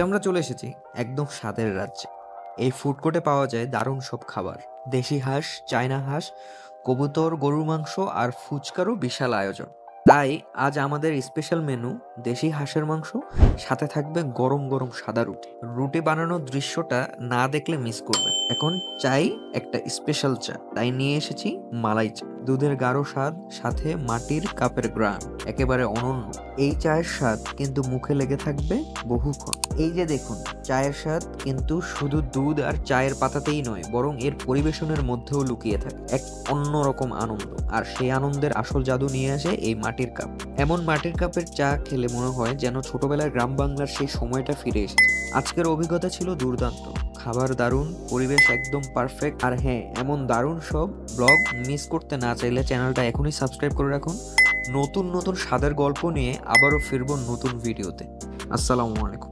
আমরা চলে এসেছি একদম স্বাদের রাজ্যে। এই ফুড কোর্টে পাওয়া যায় দারুণ সব খাবার। দেশি হাঁস, চায়না হাঁস, কবুতর, গরুর মাংস আর ফুচকারও বিশাল আয়োজন। তাই আজ আমাদের স্পেশাল মেনু দেশি হাঁসের মাংস, সাথে থাকবে গরম গরম সাদা রুটি। রুটি বানানোর দৃশ্যটা না দেখলে মিস করবেন। এখন চাই একটা স্পেশাল চা, তাই নিয়ে এসেছি মালাই চা। দুধের গাঢ় স্বাদ, সাথে মাটির কাপের গ্রান, একেবারে অনন্য। এই চায়ের স্বাদ কিন্তু মুখে লেগে থাকবে বহুক্ষণ। এই যে দেখুন, চায়ের স্বাদ কিন্তু শুধু দুধ আর চায়ের পাতাতেই নয়, বরং এর পরিবেশনের মধ্যেও লুকিয়ে থাকে এক অন্যরকম আনন্দ। আর সেই আনন্দের আসল জাদু নিয়ে আসে এই মাটির কাপ। এমন মাটির কাপের চা খেলে মনে হয় যেন ছোটবেলার গ্রাম বাংলার সেই সময়টা ফিরে এসেছে। আজকের অভিজ্ঞতা ছিল দুর্দান্ত। খাবার দারুণ, পরিবেশ একদম পারফেক্ট। আর হ্যাঁ, এমন দারুণ সব ব্লগ মিস করতে না চাইলে চ্যানেলটা এখনই সাবস্ক্রাইব করে রাখুন। নতুন নতুন স্বাদের গল্প নিয়ে আবারও ফিরবো নতুন ভিডিওতে। আসসালামু আলাইকুম।